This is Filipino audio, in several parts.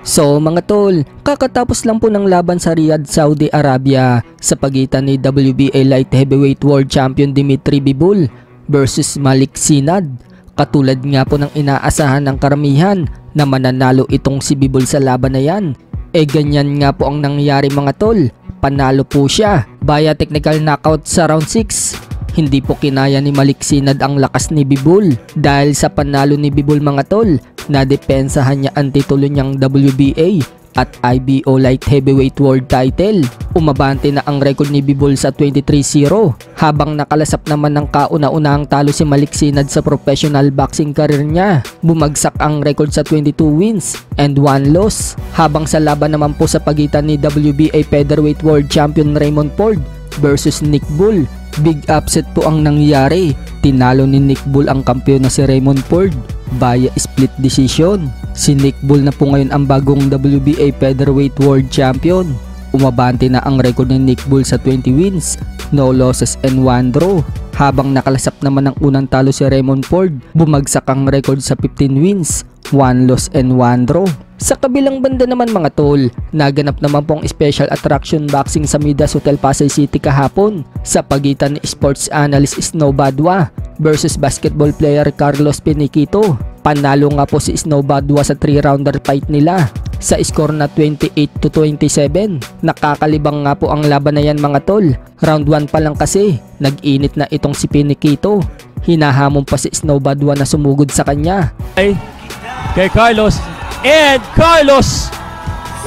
So mga tol, kakatapos lang po ng laban sa Riyadh, Saudi Arabia sa pagitan ni WBA Light Heavyweight World Champion Dimitri Bivol versus Malik Sinad. Katulad nga po ng inaasahan ng karamihan na mananalo itong si Bivol sa laban na yan. Ganyan nga po ang nangyari mga tol, panalo po siya via technical knockout sa round 6. Hindi po kinaya ni Malik Sinad ang lakas ni Bivol dahil sa panalo ni Bivol mga tol, nadepensahan niya ang titulo niyang WBA at IBO Light Heavyweight World Title. Umabante na ang record ni Bivol sa 23-0 habang nakalasap naman ng kauna-unahang talo si Malik Sinad sa professional boxing career niya. Bumagsak ang record sa 22 wins and 1 loss habang sa laban naman po sa pagitan ni WBA Featherweight World Champion Raymond Ford versus Nick Bull. Big upset po ang nangyari. Tinalo ni Nick Bull ang kampeon na si Raymond Ford via split decision. Si Nick Bull na po ngayon ang bagong WBA Featherweight World Champion. Umabante na ang record ni Nick Bull sa 20 wins, no losses and 1 draw. Habang nakalasap naman ng unang talo si Raymond Ford, bumagsak ang record sa 15 wins, 1 loss and 1 draw. Sa kabilang banda naman mga tol, naganap naman pong special attraction boxing sa Midas Hotel Pasay City kahapon sa pagitan ni sports analyst Snow Badwa versus basketball player Carlos Peniquito. Panalo nga po si Snow Badwa sa 3-rounder fight nila sa score na 28-27. Nakakalibang nga po ang laban na yan mga tol. Round 1 pa lang kasi, nag-init na itong si Peniquito. Hinahamon pa si Snow Badwa na sumugod sa kanya. Kay Carlos. And Carlos,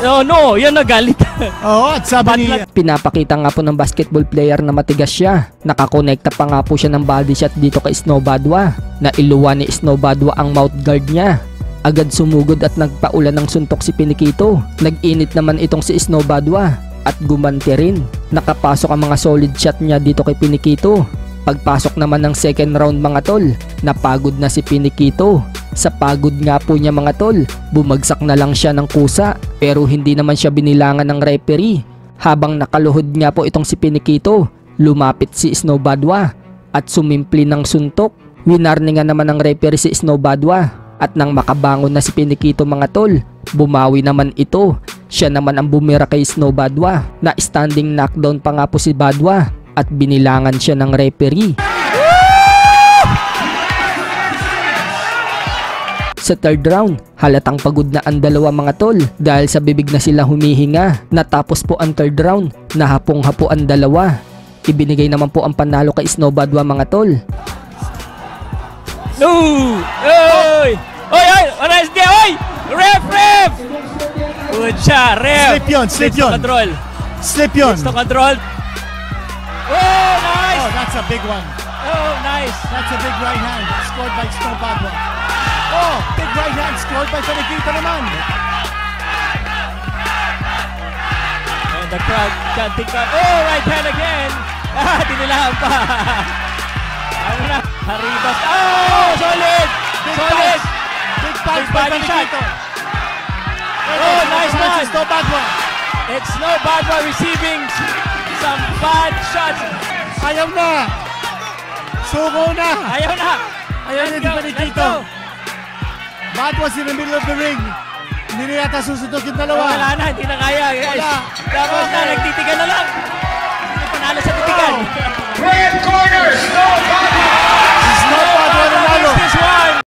no, yan nagalit. Oo, at sabi niya, pinapakita nga po ng basketball player na matigas siya. Nakakonekta pa nga po siya ng body shot dito kay Snow Badwa. Nailuwa ni Snow Badwa ang mouth guard niya. Agad sumugod at nagpaulan ng suntok si Peniquito. Nag-init naman itong si Snow Badwa at gumanti rin. Nakapasok ang mga solid shot niya dito kay Peniquito. Pagpasok naman ng second round mga tol, napagod na si Peniquito. Sa pagod nga po niya mga tol, bumagsak na lang siya ng kusa pero hindi naman siya binilangan ng referee. Habang nakaluhod nga po itong si Peniquito, lumapit si Snow Badwa at sumimpli ng suntok. Winarningan naman ng referee si Snow Badwa at nang makabangon na si Peniquito mga tol, bumawi naman ito. Siya naman ang bumira kay Snow Badwa na standing knockdown pa nga po si Badwa at binilangan siya ng referee. Sa third round, halatang pagod na ang dalawa mga tol dahil sa bibig na sila humihinga. Natapos po ang third round, nahapong-hapo ang dalawa. Ibinigay naman po ang panalo kay Snow Badwa mga tol. No! Oy! Oy! Oy! Ares di! Oy! Ref! Ref! Good siya! Ref! Slip yun! Slip yun! Control! Slip yun! To control! Oh! Nice! Oh, that's a big one. Oh! Nice! That's a big right hand scored by Snow Badwa. Oh, big right hand scored by Peniquito naman. And the crowd chanting pa. Oh! Right hand again! Ah! Dinilahan pa! Ano na? Haribas! Oh! Solid! Solid! Big punch by Peniquito. Oh! Nice one! Snow Badwa. It's Snow Badwa receiving some bad shots. Ayaw na! Suko na! Ayaw na! Ayaw na di Peniquito. Badwa's in the middle of the ring. Hindi na yata susunod yung dalawa. Wala na, hindi na kaya guys. Wala. Tapos na, nagtitigan na lang. Hindi panalo sa titigan. Red corner, Snow Badwa. Snow Badwa nanalo. This one.